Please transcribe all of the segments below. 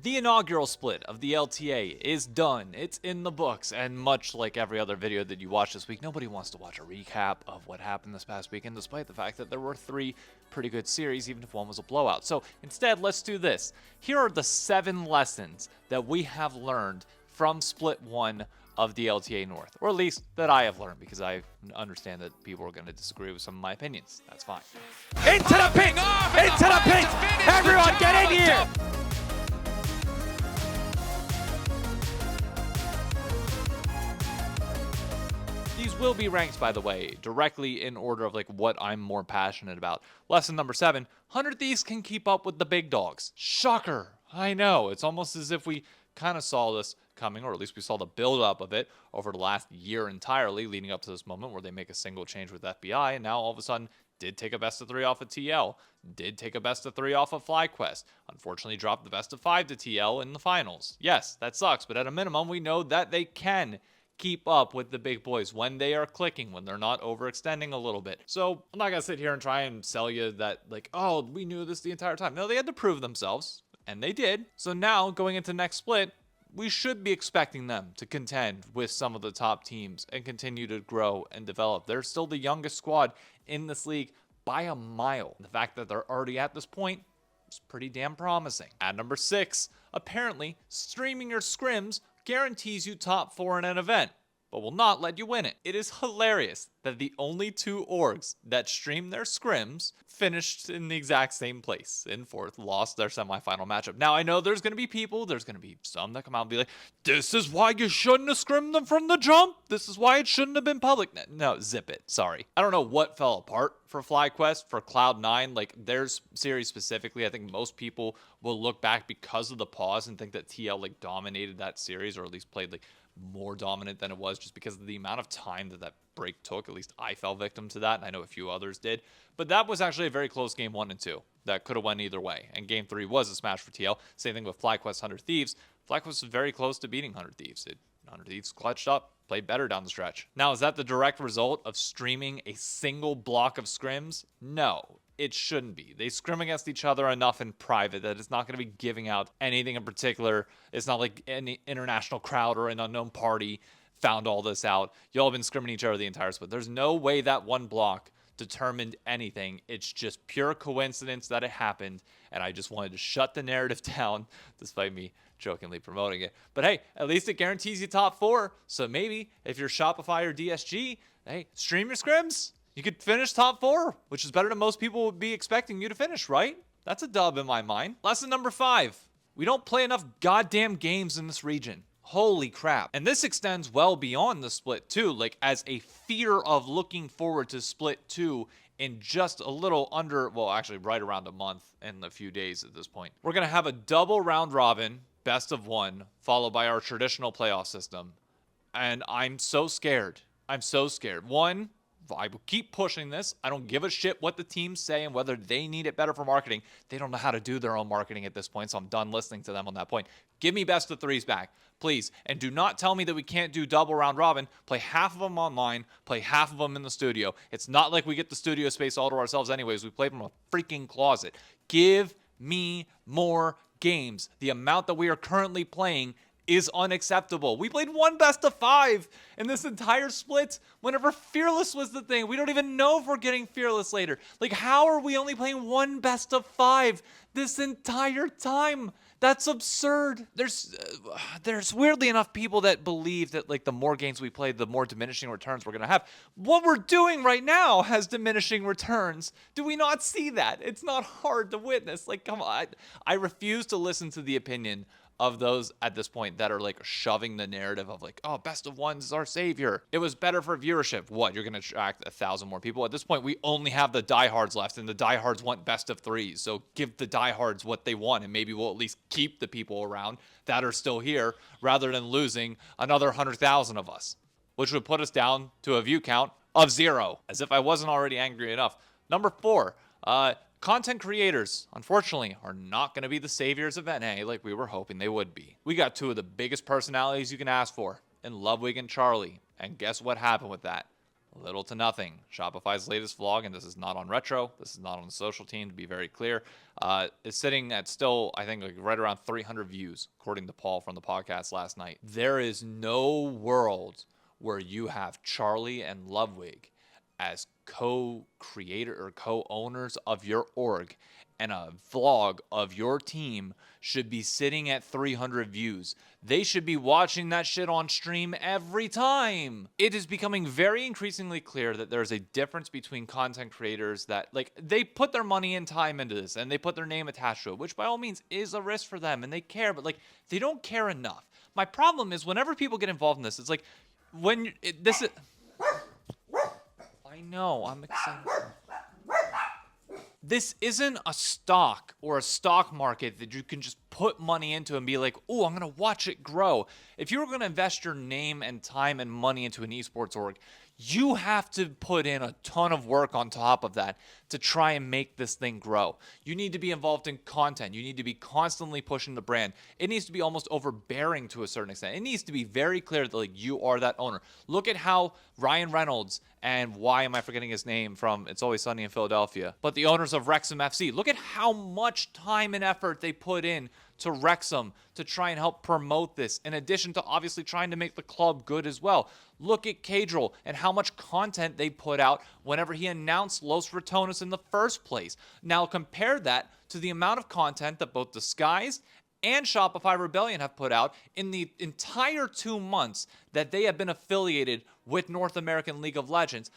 The inaugural split of the LTA is done. It's in the books, and much like every other video that you watch this week, nobody wants to watch a recap of what happened this past weekend, despite the fact that there were 3 pretty good series, even if one was a blowout. So instead, let's do this. Here are the 7 lessons that we have learned from split 1 of the LTA North, or at least that I have learned, because I understand that people are going to disagree with some of my opinions. That's fine. Into the pit! Into the pit! Everyone get in here! These will be ranked, by the way, directly in order of like what I'm more passionate about. Lesson number 7, 100 Thieves can keep up with the big dogs. Shocker. I know. It's almost as if we kind of saw this coming, or at least we saw the build up of it over the last year entirely, leading up to this moment where they make a single change with FBI, and now all of a sudden did take a best of 3 off of TL, did take a best of 3 off of FlyQuest, unfortunately dropped the best of 5 to TL in the finals. Yes, that sucks, but at a minimum, we know that they can keep up with the big boys when they are clicking, when they're not overextending a little bit. So I'm not gonna sit here and try and sell you that like, oh, we knew this the entire time. No, they had to prove themselves, and they did. So now going into next split, we should be expecting them to contend with some of the top teams and continue to grow and develop. They're still the youngest squad in this league by a mile. The fact that they're already at this point is pretty damn promising. At number 6, apparently streaming your scrims guarantees you top 4 in an event, but will not let you win it. It is hilarious that the only 2 orgs that stream their scrims finished in the exact same place, in 4th, lost their semifinal matchup. Now, I know there's going to be people, there's going to be some that come out and be like, this is why you shouldn't have scrimmed them from the jump. This is why it shouldn't have been public. No, zip it. Sorry. I don't know what fell apart for FlyQuest, for Cloud9, like their series specifically. I think most people will look back because of the pause and think that TL like dominated that series, or at least played like more dominant than it was, just because of the amount of time that break took. At least I fell victim to that, and I know a few others did. But that was actually a very close game 1 and 2 that could have went either way, and game 3 was a smash for TL. Same thing with FlyQuest 100 Thieves. FlyQuest was very close to beating 100 Thieves. 100 Thieves clutched up, played better down the stretch. Now, is that the direct result of streaming a single block of scrims? No, it shouldn't be. They scrim against each other enough in private that it's not going to be giving out anything in particular. It's not like any international crowd or an unknown party found all this out. Y'all have been scrimming each other the entire split. There's no way that one block determined anything. It's just pure coincidence that it happened, and I just wanted to shut the narrative down, despite me jokingly promoting it. But hey, at least it guarantees you top 4, so maybe if you're Shopify or DSG, hey, stream your scrims. You could finish top 4, which is better than most people would be expecting you to finish, right? That's a dub in my mind. Lesson number 5. We don't play enough goddamn games in this region. Holy crap. And this extends well beyond the split too, like as a fear of looking forward to split 2 in just a little under, well, actually right around a month and a few days at this point. We're going to have a double round robin, best of 1, followed by our traditional playoff system. And I'm so scared. I'm so scared. 1, I will keep pushing this. I don't give a shit what the teams say and whether they need it better for marketing. They don't know how to do their own marketing at this point, so I'm done listening to them on that point. Give me best of 3s back, please. And do not tell me that we can't do double round robin. Play half of them online, play half of them in the studio. It's not like we get the studio space all to ourselves anyways. We play from a freaking closet. Give me more games. The amount that we are currently playing is unacceptable. We played 1 best of 5 in this entire split whenever Fearless was the thing. We don't even know if we're getting Fearless later. Like, how are we only playing 1 best of 5 this entire time? That's absurd. There's weirdly enough people that believe that like the more games we play, the more diminishing returns we're gonna have. What we're doing right now has diminishing returns. Do we not see that? It's not hard to witness. Like, come on. I refuse to listen to the opinion of those at this point that are like shoving the narrative of like, oh, best of 1s is our savior. It was better for viewership. What, you're gonna attract 1,000 more people? At this point, we only have the diehards left, and the diehards want best of 3s. So give the diehards what they want, and maybe we'll at least keep the people around that are still here, rather than losing another 100,000 of us, which would put us down to a view count of 0. As if I wasn't already angry enough. Number 4, content creators, unfortunately, are not going to be the saviors of NA like we were hoping they would be. We got 2 of the biggest personalities you can ask for in Ludwig and Charlie. And guess what happened with that? Little to nothing. Shopify's latest vlog, and this is not on Retro, this is not on the social team, to be very clear, is sitting at still, I think, like right around 300 views, according to Paul from the podcast last night. There is no world where you have Charlie and Ludwig as co-creator or co-owners of your org, and a vlog of your team should be sitting at 300 views. They should be watching that shit on stream every time. It is becoming very increasingly clear that there's a difference between content creators that, like, they put their money and time into this and they put their name attached to it, which by all means is a risk for them and they care, but like, they don't care enough. My problem is whenever people get involved in this, it's like, when this is... I know, I'm excited. This isn't a stock or a stock market that you can just put money into and be like, oh, I'm going to watch it grow. If you were going to invest your name and time and money into an esports org, you have to put in a ton of work on top of that to try and make this thing grow. You need to be involved in content. You need to be constantly pushing the brand. It needs to be almost overbearing to a certain extent. It needs to be very clear that, like, you are that owner. Look at how Ryan Reynolds and why am I forgetting his name from It's Always Sunny in Philadelphia, but the owners of Wrexham FC, look at how much time and effort they put in to Wrexham to try and help promote this, in addition to obviously trying to make the club good as well. Look at Cadril and how much content they put out whenever he announced Los Ratones in the first place. Now compare that to the amount of content that both Disguise and Shopify Rebellion have put out in the entire 2 months that they have been affiliated with North American League of Legends.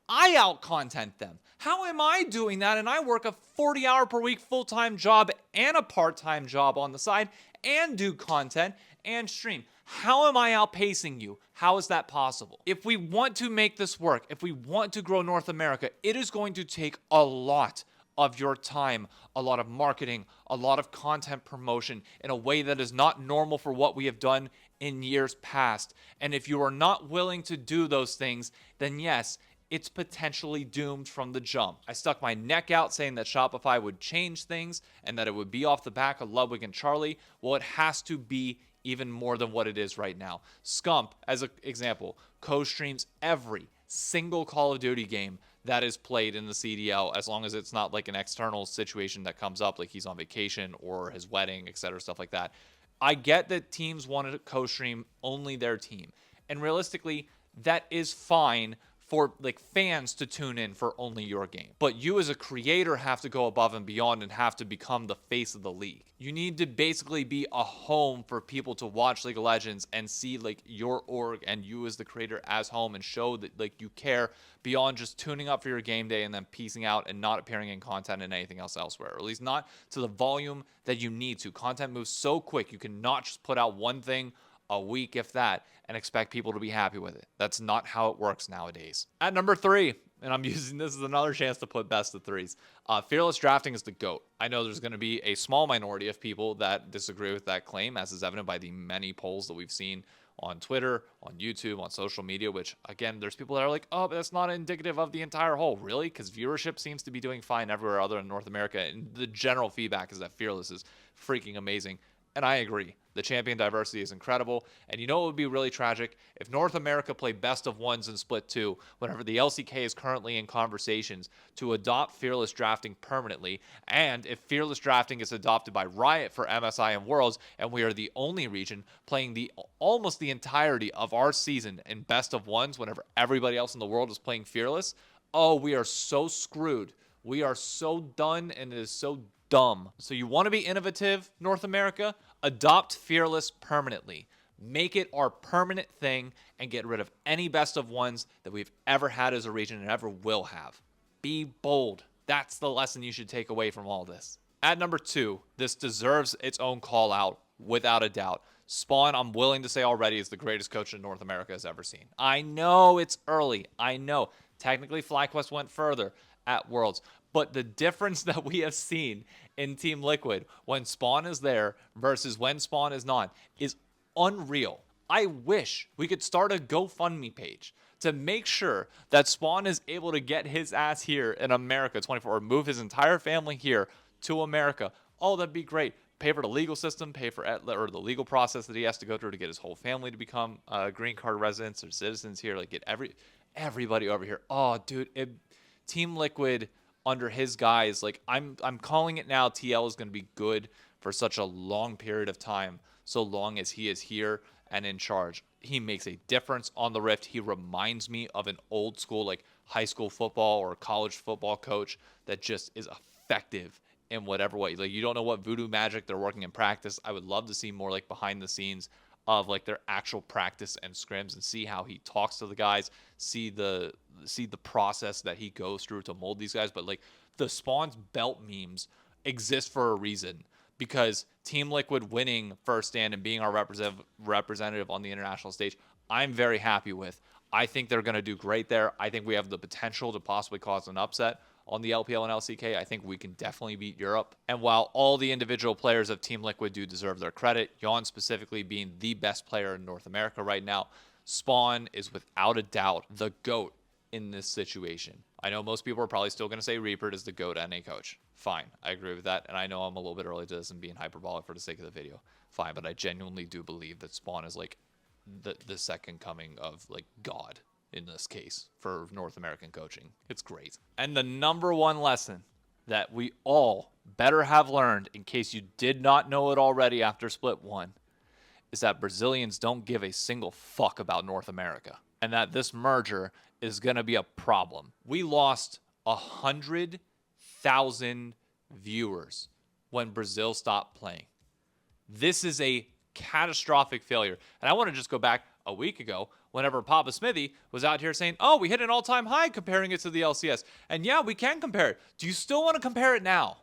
I out-content them. How am I doing that? And I work a 40-hour-per-week full-time job and a part-time job on the side and do content and stream. How am I outpacing you? How is that possible? If we want to make this work, if we want to grow North America, it is going to take a lot of your time, a lot of marketing, a lot of content promotion in a way that is not normal for what we have done in years past. And if you are not willing to do those things, then yes, it's potentially doomed from the jump. I stuck my neck out saying that Shopify would change things and that it would be off the back of Ludwig and Charlie. Well, it has to be even more than what it is right now. Scump, as an example, co-streams every single Call of Duty game that is played in the CDL, as long as it's not like an external situation that comes up, like he's on vacation or his wedding, etc., stuff like that. I get that teams want to co-stream only their team, and realistically, that is fine for like fans to tune in for only your game. But you as a creator have to go above and beyond and have to become the face of the league. You need to basically be a home for people to watch League of Legends and see like your org and you as the creator as home, and show that like you care beyond just tuning up for your game day and then piecing out and not appearing in content and anything else elsewhere, or at least not to the volume that you need to. Content moves so quick, you cannot just put out one thing a week, if that, and expect people to be happy with it. That's not how it works nowadays. At number 3, and I'm using this as another chance to put best of threes, fearless drafting is the GOAT. I know there's going to be a small minority of people that disagree with that claim, as is evident by the many polls that we've seen on Twitter, on YouTube, on social media, which, again, there's people that are like, oh, but that's not indicative of the entire whole. Really? Because viewership seems to be doing fine everywhere other than North America, and the general feedback is that Fearless is freaking amazing. And I agree. The champion diversity is incredible. And you know what would be really tragic? If North America played best of ones in split 2, whenever the LCK is currently in conversations to adopt fearless drafting permanently, and if fearless drafting is adopted by Riot for MSI and Worlds, and we are the only region playing almost the entirety of our season in best of ones whenever everybody else in the world is playing fearless, oh, we are so screwed. We are so done, and it is so dumb. So you want to be innovative, North America? Adopt Fearless permanently. Make it our permanent thing and get rid of any best of ones that we've ever had as a region and ever will have. Be bold. That's the lesson you should take away from all this. At number 2, this deserves its own call out, without a doubt. Spawn, I'm willing to say already, is the greatest coach that North America has ever seen. I know it's early. I know. Technically, FlyQuest went further at Worlds. But the difference that we have seen in Team Liquid when Spawn is there versus when Spawn is not is unreal. I wish we could start a GoFundMe page to make sure that Spawn is able to get his ass here in America 24, or move his entire family here to America. Oh, that'd be great. Pay for the legal system, pay for or the legal process that he has to go through to get his whole family to become green card residents or citizens here. Like, get everybody over here. Oh, dude, Team Liquid under his guys, like I'm calling it now. TL is going to be good for such a long period of time, so long as he is here and in charge. He makes a difference on the Rift. He reminds me of an old school, like high school football or college football coach that just is effective in whatever way. Like, you don't know what voodoo magic they're working in practice. I would love to see more like behind the scenes of like their actual practice and scrims and see how he talks to the guys, see the process that he goes through to mold these guys. But like the Spawn's belt memes exist for a reason, because Team Liquid winning first stand and being our representative on the international stage, I'm very happy with. I think they're going to do great there. I think we have the potential to possibly cause an upset on the LPL and LCK. I think we can definitely beat Europe. And while all the individual players of Team Liquid do deserve their credit, Yawn specifically being the best player in North America right now, Spawn is without a doubt the GOAT in this situation. I know most people are probably still going to say Reaper is the GOAT NA coach. Fine, I agree with that. And I know I'm a little bit early to this and being hyperbolic for the sake of the video. Fine, but I genuinely do believe that Spawn is like the second coming of like God in this case for North American coaching. It's great. And the number one lesson that we all better have learned, in case you did not know it already after Split 1, is that Brazilians don't give a single fuck about North America, and that this merger is going to be a problem. We lost 100,000 viewers when Brazil stopped playing. This is a catastrophic failure. And I want to just go back a week ago whenever Papa Smithy was out here saying, oh, we hit an all-time high comparing it to the LCS. And yeah, we can compare it. Do you still want to compare it now?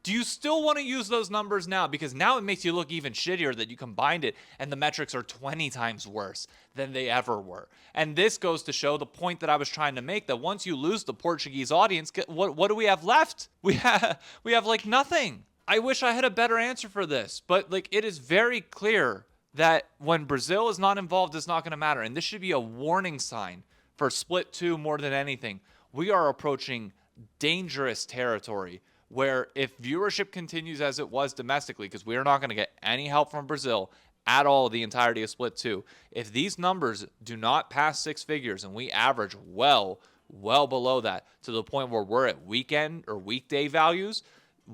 Do you still want to use those numbers now? Because now it makes you look even shittier that you combined it and the metrics are 20 times worse than they ever were. And this goes to show the point that I was trying to make, that once you lose the Portuguese audience, what do we have left? We have like nothing. I wish I had a better answer for this, but like it is very clear that when Brazil is not involved, it's not going to matter. And this should be a warning sign for Split 2 more than anything. We are approaching dangerous territory where if viewership continues as it was domestically, because we are not going to get any help from Brazil at all the entirety of Split 2, if these numbers do not pass six figures and we average well below that to the point where we're at weekend or weekday values,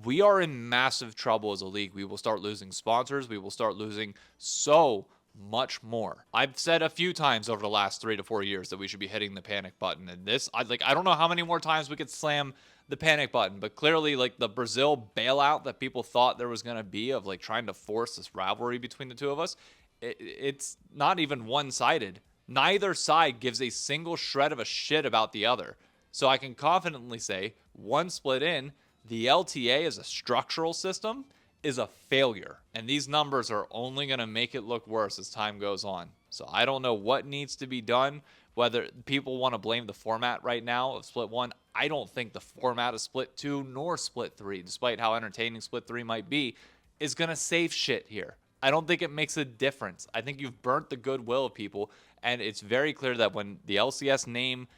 we are in massive trouble as a league. We will start losing sponsors. We will start losing so much more. I've said a few times over the last 3 to 4 years that we should be hitting the panic button. And this, I don't know how many more times we could slam the panic button, but clearly like the Brazil bailout that people thought there was going to be of like trying to force this rivalry between the two of us, it's not even one-sided. Neither side gives a single shred of a shit about the other. So I can confidently say, one split in, the LTA as a structural system is a failure. And these numbers are only going to make it look worse as time goes on. So I don't know what needs to be done, whether people want to blame the format right now of Split 1. I don't think the format of Split 2 nor Split 3, despite how entertaining Split 3 might be, is going to save shit here. I don't think it makes a difference. I think you've burnt the goodwill of people, and it's very clear that when the LCS name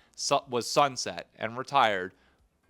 was sunset and retired,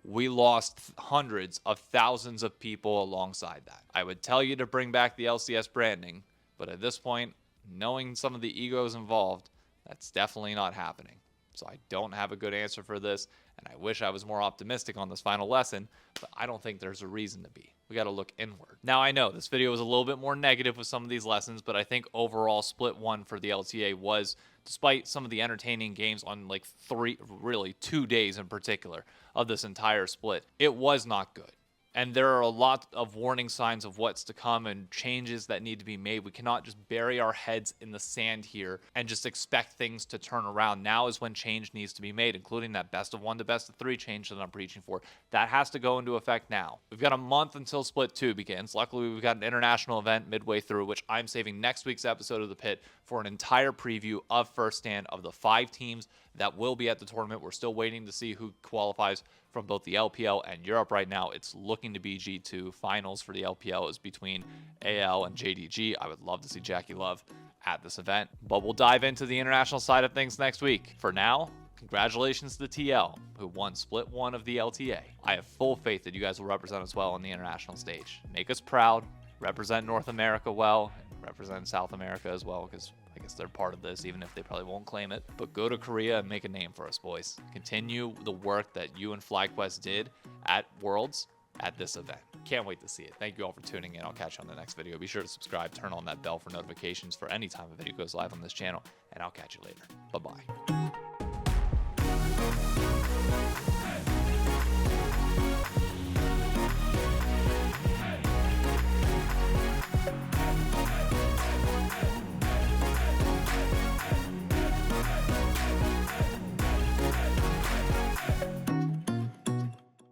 we lost hundreds of thousands of people alongside that. I would tell you to bring back the LCS branding, but at this point, knowing some of the egos involved, that's definitely not happening. So I don't have a good answer for this, and I wish I was more optimistic on this final lesson, but I don't think there's a reason to be. We got to look inward. Now, I know this video was a little bit more negative with some of these lessons, but I think overall Split 1 for the LTA was, despite some of the entertaining games on like 2 days in particular of this entire split, it was not good. And there are a lot of warning signs of what's to come and changes that need to be made. We cannot just bury our heads in the sand here and just expect things to turn around. Now is when change needs to be made, including that best of 1 to best of 3 change that I'm preaching for. That has to go into effect now. We've got a month until Split 2 begins. Luckily, we've got an international event midway through, which I'm saving next week's episode of The Pit for an entire preview of First Stand of the 5 teams that will be at the tournament. We're still waiting to see who qualifies from both the LPL and Europe right now. It's looking to be G2. Finals for the LPL is between AL and JDG. I would love to see Jackie Love at this event, but we'll dive into the international side of things next week. For now, congratulations to TL, who won Split 1 of the LTA. I have full faith that you guys will represent us well on the international stage. Make us proud, represent North America well, represent South America as well, because I guess they're part of this, even if they probably won't claim it. But go to Korea and make a name for us, boys. Continue the work that you and FlyQuest did at Worlds at this event. Can't wait to see it. Thank you all for tuning in. I'll catch you on the next video. Be sure to subscribe, turn on that bell for notifications for any time a video goes live on this channel, and I'll catch you later. Bye-bye.